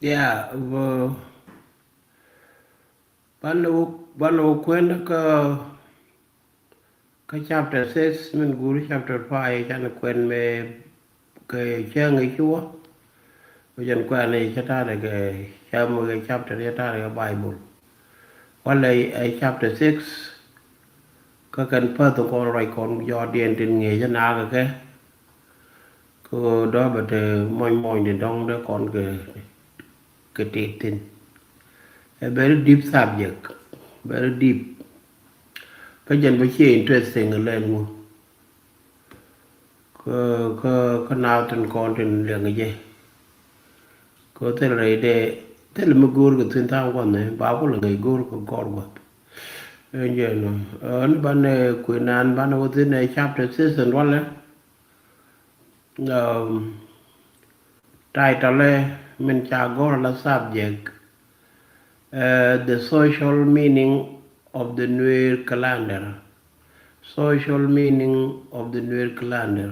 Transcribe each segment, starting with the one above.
Yeah, balo kwenda ka chapter 6 min guru chapter 5 chan kwen me ke chang I chua jan kwen ne chata de ke cham ke chapter chata de Bible wala ai chapter 6 ka kan pa to ko rai kon yo dien tin nge jana ke ko do ba de moy de dong de kon ke tin a very deep subject very deep cái dân với chị interesting lên luôn có nào trên con trên liền cái gì có thể là để thế là một guru của thiên thao quan này báo có là người guru của con quá bây giờ nó ở bên này quyền an bên này thế này chapter season one đấy title là mình trả gọi là subject the social meaning of the Nuër calendar. Social meaning of the Nuër calendar.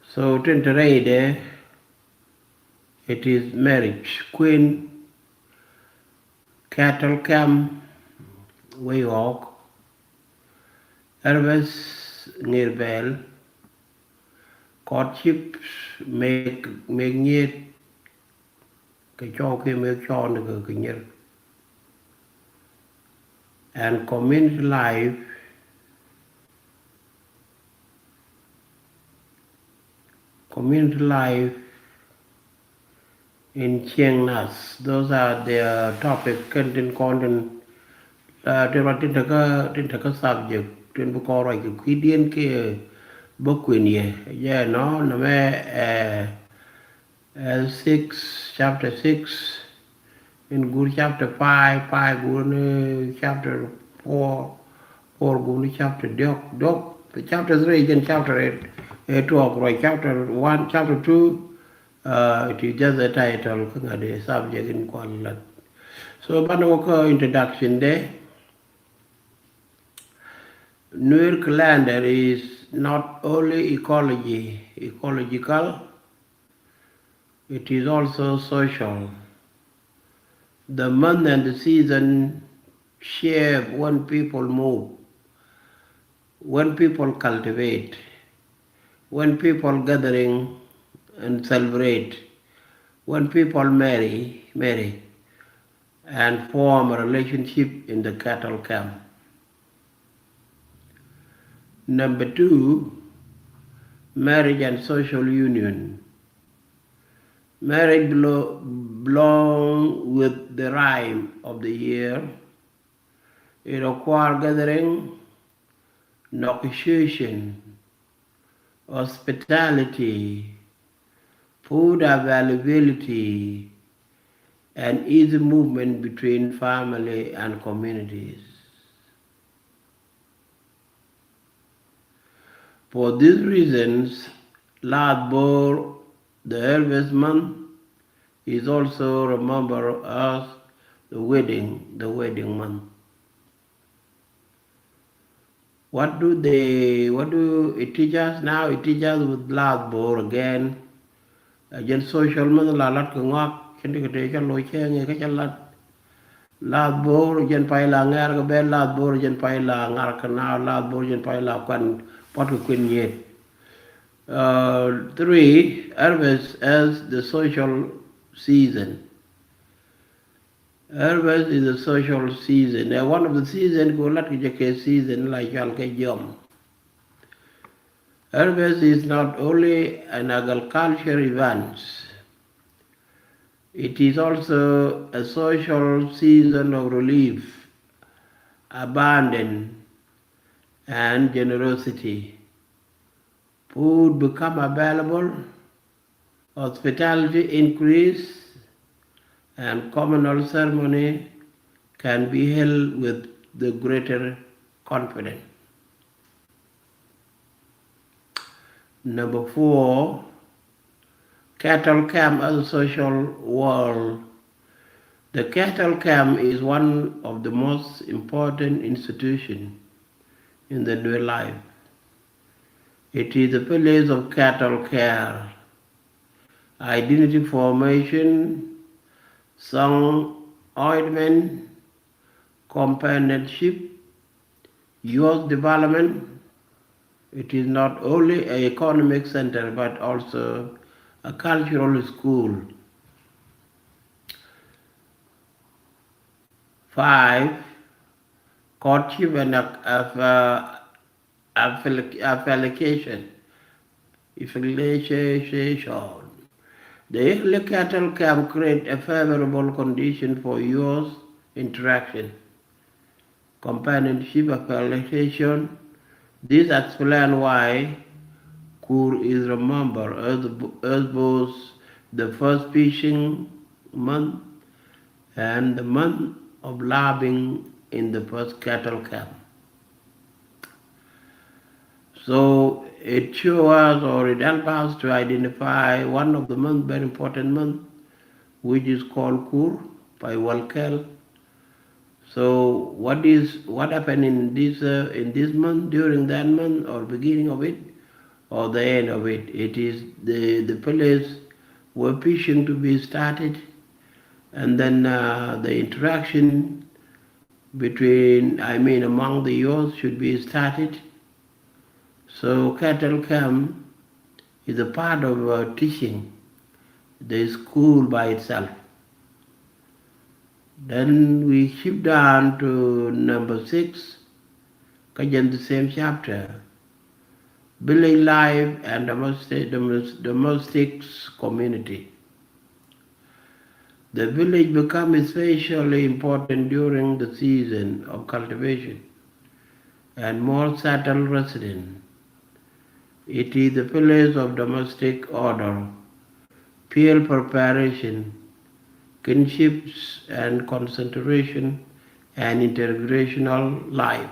So today it is marriage, queen, cattle camp, way walk, harvest near bell, courtship, make nhiệt, cái cho cái make cho được cái nhiệt, and community life. Community life in CIENG NAATH. Those are the topic content. Trên cái subject trên bộ câu rồi cái điên cái book quyền gì, yeah nó mẹ 6 chapter 6 in good chapter 5 good chapter 4 good chapter dog the chapter 3 again chapter 8 talk right chapter 1 chapter 2 it is just a title the subject in one. So banawaka introduction there. Nuër calendar is not only ecological, it is also social. The month and the season shape when people move, when people cultivate, when people gathering and celebrate, when people marry and form a relationship in the cattle camp. Number 2, marriage and social union. Marriage belong with the rhyme of the year. It requires gathering, negotiation, hospitality, food availability, and easy movement between family and communities. For these reasons, Laath-böör, the harvest month, is also remembered as the wedding month. What do it teach us now? It teaches us with Laath-böör again. Again, social month la lat ko ngak kendi ko te loi chenge ka chalat Laath-böör jen pai la ngar ko ben Laath-böör jen pai la ngar ka na Laath-böör jen pai la kwan pot ko kun yet. 3, harvest as the social season. Harvest is a social season. One of the seasons go lat ke season like jal ke jom. Harvest is not only an agricultural event, it is also a social season of relief, abundance, and generosity. Food become available, hospitality increase, and communal ceremony can be held with the greater confidence. Number 4, cattle camp as a social world. The cattle camp is one of the most important institutions in the Nuër life. It is a place of cattle care, identity formation, song ointment, companionship, youth development. It is not only an economic center but also a cultural school. 5. Courtship and affiliation. The early cattle camp create a favorable condition for youth interaction, companionship, affiliation. This explains why Kur is remembered as both the first fishing month and the month of loving in the first cattle camp. So it shows us or it helps us to identify one of the month, very important month, which is called Kur by Walkel. So what happened in this month, during that month, or beginning of it, or the end of it? It is the place where fishing to be started, and then the interaction among the youth should be started. So cattle camp is a part of teaching the school by itself. Then we shift down to number 6, again the same chapter, village life and domestic community. The village becomes especially important during the season of cultivation and more settled residents. It is the place of domestic order, field preparation, kinships and concentration and intergenerational life.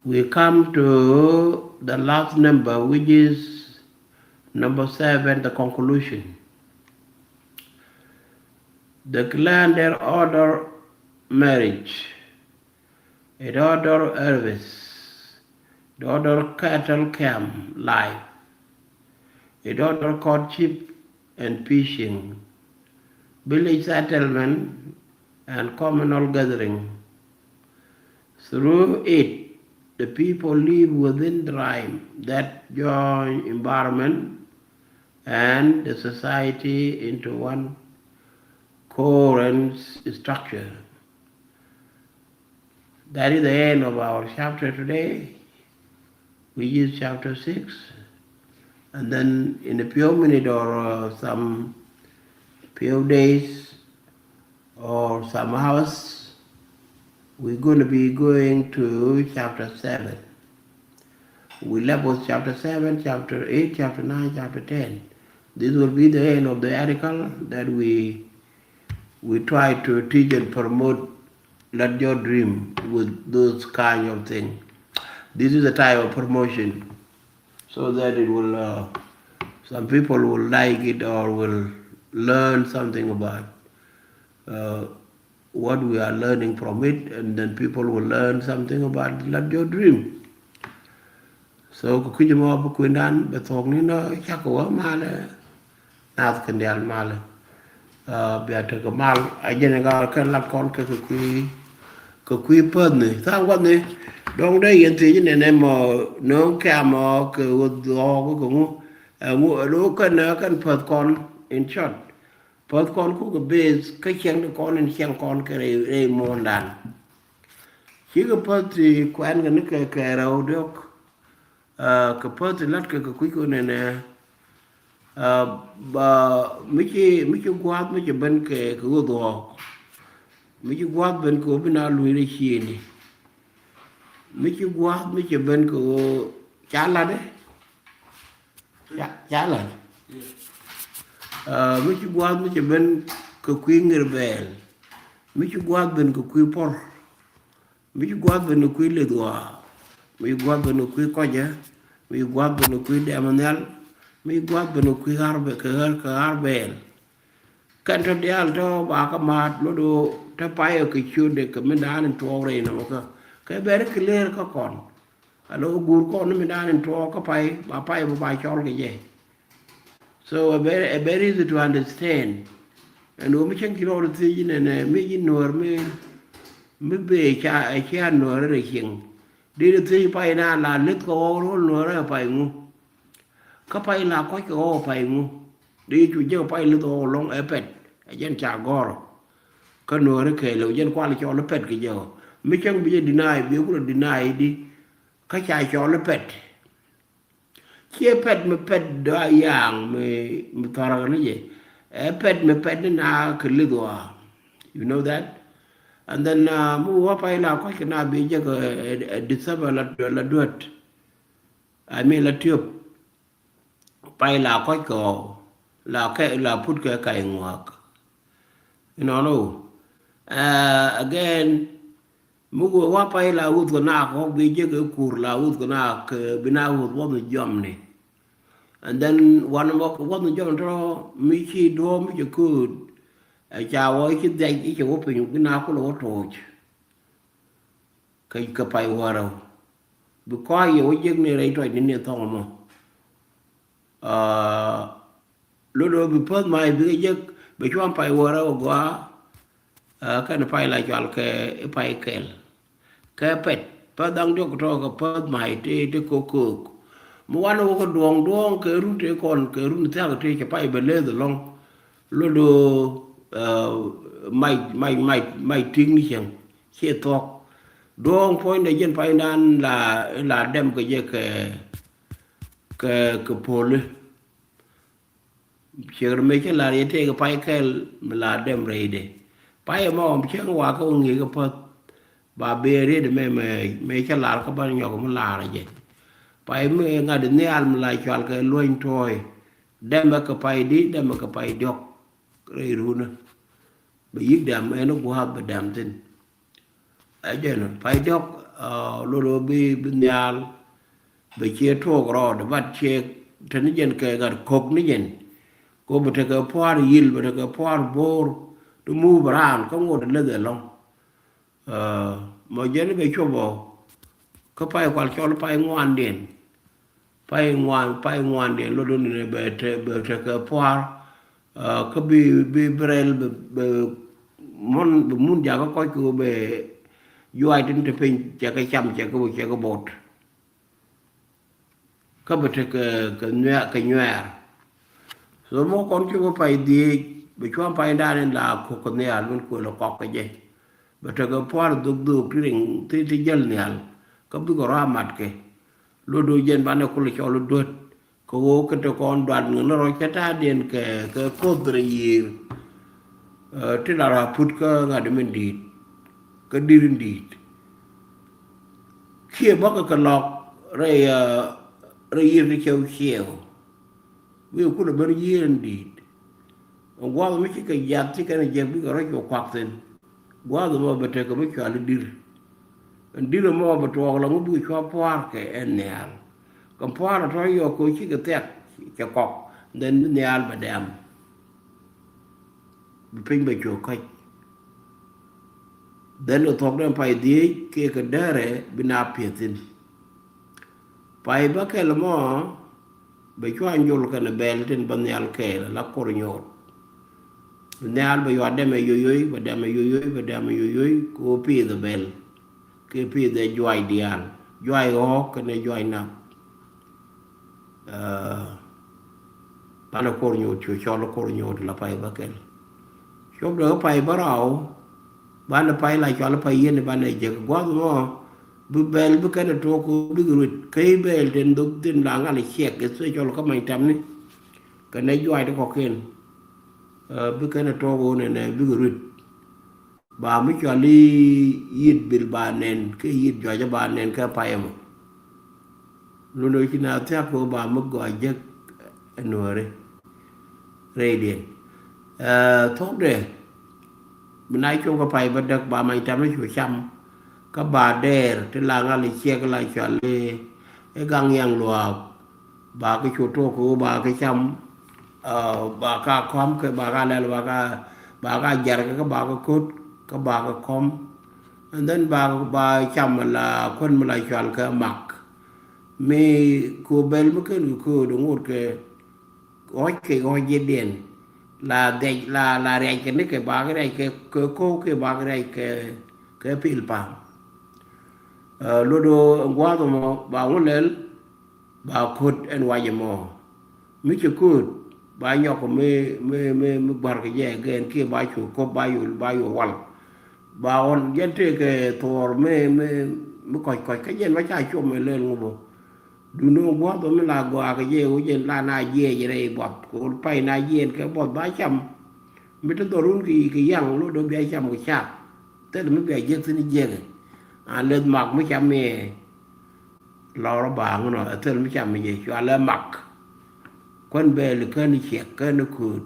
We come to the last number, which is number 7, the conclusion. The calendar order marriage, it order service, it order cattle camp life, it order courtship and fishing, village settlement and communal gathering. Through it, the people live within the rhyme that join environment and the society into one coherent structure. That is the end of our chapter today. We use chapter 6, and then in a few minutes or some few days or some hours, we're going to be going to chapter 7. We left with chapter 7, chapter 8, chapter 9, chapter 10. This will be the end of the article that we try to teach and promote. Let your dream with those kind of things. This is a type of promotion, so that it will, some people will like it or will learn something about what we are learning from it, and then people will learn something about let your dream. So kukuja mo bu kundan betong ni no chakwa mala NAATH kendal mala biata ke mal ajene ga kan lat kon ke kui pơn này sao quan này đông đây hiện thì như này mà nó kèm mà cái gió cũng ngủ ở đó cần phật con in short phật con cũng cái base cái chiang được con in chiang con cái này mòn đàn chỉ cái phật thì quen cái nước cái đâu được cái phật thì lát cái quý cô này nè bà mấy chú quát mấy chú bên cái gió mấy chú quát bên của bên nào lùi đi xì này mấy chú quát mấy chú bên của chả là đấy chả là mấy chú quát mấy chú bên của quý người bèl mấy chú quát bên của quý por mấy chú quát bên của quý lệ đùa mấy chú quát bên của quý coi nhá mấy chú quát bên của quý đẹp manel mấy chú quát bên của quý bèl kan to dial to ba ka mat lo do ta payo ke chude ke medan to re no ka ber clear ka kon alo gur kon medan to ka pai ba chol ke je So a very easy to understand. And we can get all the things and me Nuër me be cha Nuër re king. Đi the pai na la lit ko ro Nuër pai ngu. Ka pai la ko pai ngu. Đi chu je pai lit o long e pet. A jen cha gor. Ka Nuër ke lo jen kwa le cho le pet ke jo. Me chang bi deny bi ku deny di ka cha cho le pet. Chia pet me pet da yang me tara ne je. A pet me pet na ke le do. You know that? And then mu wa pai la ko na bi je ko December la duat. I mean la tiop pai la ko la ke la put ke kai ngwak. You know no. Again mu wa pai la ut ko na ko bi je ko kur la ut ko na ke bina ut wo me jom ni. And then one mo ko wo me jom tro mi chi do mi je kud. Cha wo chi dai chi wo pe ñu na ko lo to. Cái pai waro. Because you would give me right in the thong. Ludo be put my big jig, but you want pai waro go. Kind of pie like y'all a pie kale. Carpet, padang dog talk a put my tea to cook. Moana walk doang, root con, root tell take a pie below the long. Ludo my technician. Here talk. Doang point the gen pai nan la dem ke je ke pole. Cher me ke la yete ke pai kel la dem reide. Pai mo chen wa ko ngi ke pat ba be re de me ke la ko ban yo ko la ra je. Pai me nga de ne al la chal ke loin toy. Dem ke pai di dem ke pai dok re runa. Be yik dam eno ko ha be dam tin. Again, pai dok lolo bi nyal be che to gro de bat che tan jen ke gar kok ni jen ko be te ka par yil be te ka par bor to move around ko ngod le de long mo jen be chobo ko pai kwal chol pai ngwan den pai ngwan den lo do ne be te ka par ko bi brel be mun ja ko be yuai tin te pin cha cái chăm cha cái bột các bậc cái Nuër rồi mỗi con chú phải đi bị cho phải đa nên là cuộc con này luôn của nó cọc cái gì bậc cái phá được được cái rừng thì dân này các bậc có ra mặt cái luôn đôi dân bạn nó cũng là cho luôn đuôi có cái con đoàn nó rồi cái ta điền cái cốt gì thế là phút cái ngày đó mình đi cái đi đến đi khi bác cái lọc rồi yên cái chiều ví dụ cũng là bên yên đi qua mấy cái giặt cái này giờ biết cái rồi quạt tên qua rồi mà bật cái mấy cái đi là mà bật vào là mới bị cho phá cái anh này còn phá là thôi giờ coi cái tét cái cọc nên nhà mà đem bị pin bị chuột coi. Then we talk them pai di ke dare bina pietin. Pai ba ke mo be ko anjul kan bel tin banyal ke la kornyor. Banyal be yo dem yoyoy be dem yoyoy ko pi the bel. Ke pi the joy dial. Joy ho ke ne joy na. Bana kornyor chu cho la kornyor la pai ba ke. Chop do pai barao ban pai la cho pai yen ban je gwa mo bu bel bu kana to ko bi gurut kay bel den dog den la nga le chek ke so cho ko mai tam ni kana joy de ko ken bu kana to go ne bi gurut ba mi cho li yit bil ba nen ke yit jo ja ba nen ka pai mo lu no ki na ta ko ba mo go je Nuër re den thok de mình nói chung có phải bắt được bà mày trăm nó chủ chăm các bà đẻ trên làng ăn lịch chia cái lại chọn lê cái gang yang lùa bà cái chủ trô của bà cái chăm bà ca khóm cái bà ca lên bà ca giật cái bà cái cốt các bà cái khóm and then bà chăm là quân mà lại chọn cái mặc mi cô bel mới cái cô đúng một cái gói cái gói dây điện là để là rẻ cái này cái ba cái này cái cô cái ba cái này cái pil pa lodo ngwa mo ba ngolel ba khut en waje mo mi ci kut ba ñoko me bar ke je gen ke ba chu ko ba yu wal ba on gente ke tor me ko cái jen ba cha chu me len ngo du no gwa do me la gwa ke je o jen la na je re bot ko pai na jen ke bot ba cham mi to dorun ki yang lo do be cham ko cha te me be je tin je à lên mặc mới chăm mẹ lo nó bà nó thế mới chăm mẹ cho lên mặc quân về là cơn đi chẹt cơn nó cụt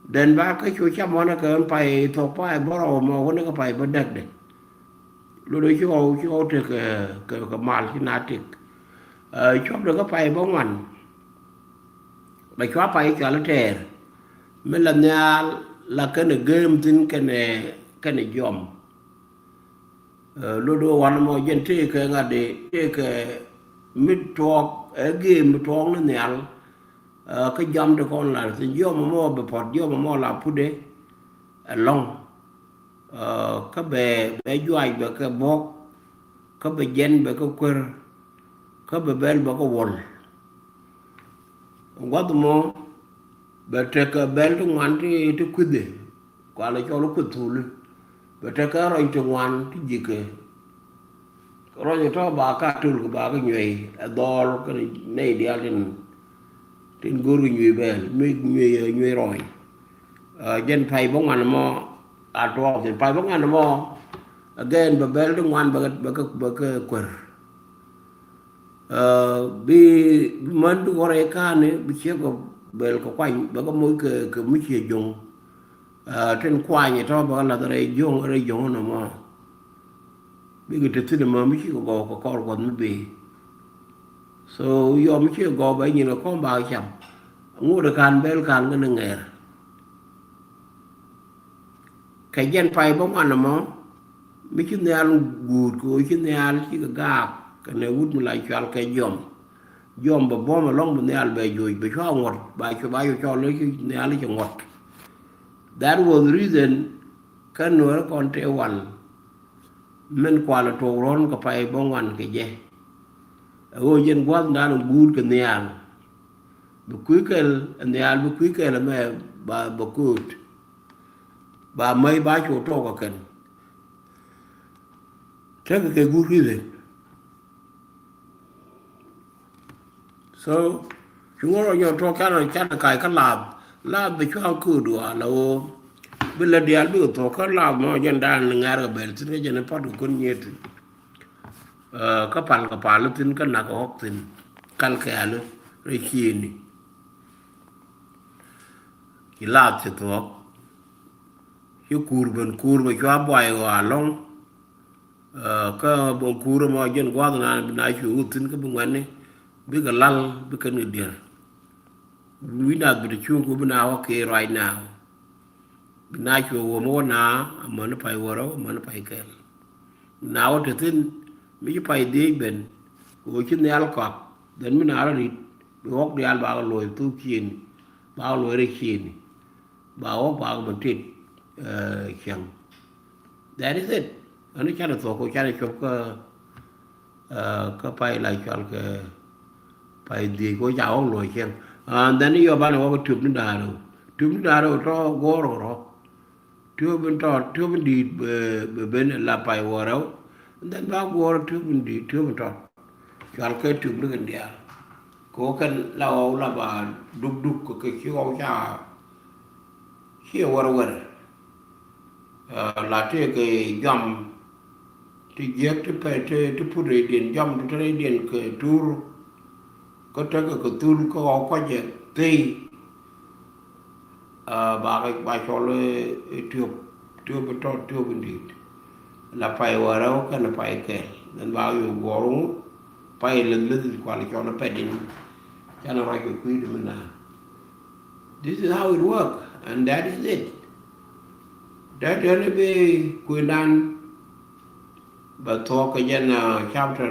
đến ba cái chỗ chăm nó cơn phải thuộc phải bỏ đầu mà nó có phải bắt đất đấy lúc đấy chú được cái mal cái nát được chú được có phải bóng ảnh mà chú phải cho nó trẻ mình làm nhà là cái này game tin cái này dòm lodo wan mo jen te ke ngade te ke mit talk game talk ne nyal ka jam de kon la se jom mo be pot jom mo la pude long ka be juai be ka bok ka be jen be ka kwer ka be bel be ka wol wad mo be te ka bel to wan te kude kwa la cho lo kutul but ta ka roi to wan ti jike roi to ba ka tul ba ka nyei dol ka nei dia tin guru nyei bel nyei roi jen pai bong an mo a to jen pai bong an mo again ba bel to wan ba ka kwer bi man du ore ka ne bi che ko bel ko kwai ba ka mo ke mi che jong trên qua nhà to bảo là đây dùng nó mà bây giờ thực sự mà mới chỉ có con mới bị so do mới chỉ có bây giờ là con bao chậm ngủ được can bel can cái năng nghề cái dân phải bóng ăn mà mới chỉ nhà gùd của chỉ nhà chỉ có gap cái này út mình lại cho cái dòm bà bom mà long bên nhà về rồi bị cho ngọt bài cho lấy cái nhà lấy cho ngọt. That was the reason kan Nuër kon te wan men kwa la to ron ka pai bon wan ke je o jen gwan da no gud ke nyal bu kuikel nyal bu kuikel me ba kut ba mai ba chu to ka ken te ke gud ri so chúng nó to ka no chat kai ka la be cho ku do la o be la dial be to ka la mo jen dan ngar bel tin jen pa du kon nyet ka pal tin ka na ko hok tin kal ka alu re chini ki la te to yu kur be cho boy wa long ka bon kur mo jen gwa na chu tin ka bu ngane be ga lal be ka ni dir we not be chung ko na okay right now na chu wo mo na man pai woro man pai kel na o te tin mi pai de ben o chin ne al ka den mi na ri bi hok de al ba lo tu kin ba lo re kin ba o ba mo tit chang that is it ani cha to ko cha cho ka pai lai chal ke pai de ko ja o lo chang then you ban over tube to go tube di ben la pai woro then ba go tube di tube to chal ke tube ngan dia ko kan la ba duk ko ke chi cha chi woro la te ke jam ti je te pu re din jam te re din ke tur có trái cái tuôn có gì thì bà cho lên chưa bên đi là phải vào đâu cái là phải kể nên bao nhiêu gõ luôn phải lên qua là cho nó phải đi cho nó phải cái quý được mình nào. This is how it works and that is it. That really be quyền đàn bà thua cái dân chapter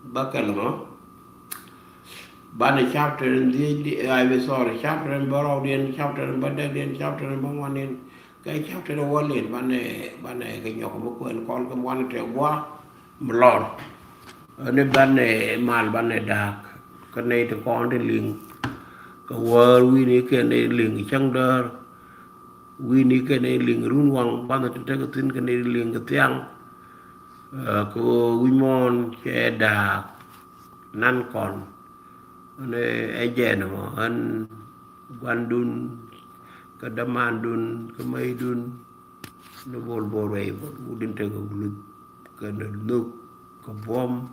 bắc cái là nó Bane chapter in the I was sorry chapter in Barodian chapter in Badadian chapter in Bangwanin cái chapter in Wallin bane cái nhọc một quên con cái quan trở quá mlon ne bane mal bane dak cái này thì con đi liền cái world we ni cái này liền chẳng đỡ we ni cái này liền run wang bane thì cái tin cái này liền cái tiang ko wimon che dak nan còn ne ejen mo an gwandun kadamandun kamaydun no bol bol way udin te ko lu ka no lu ko bom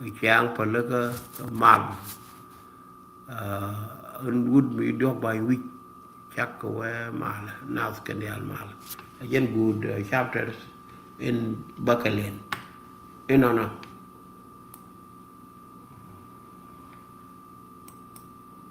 cái chang pa la ka mam an would me do by week chắc ko mal NAATH kan yal mal again good chapters in bakalen no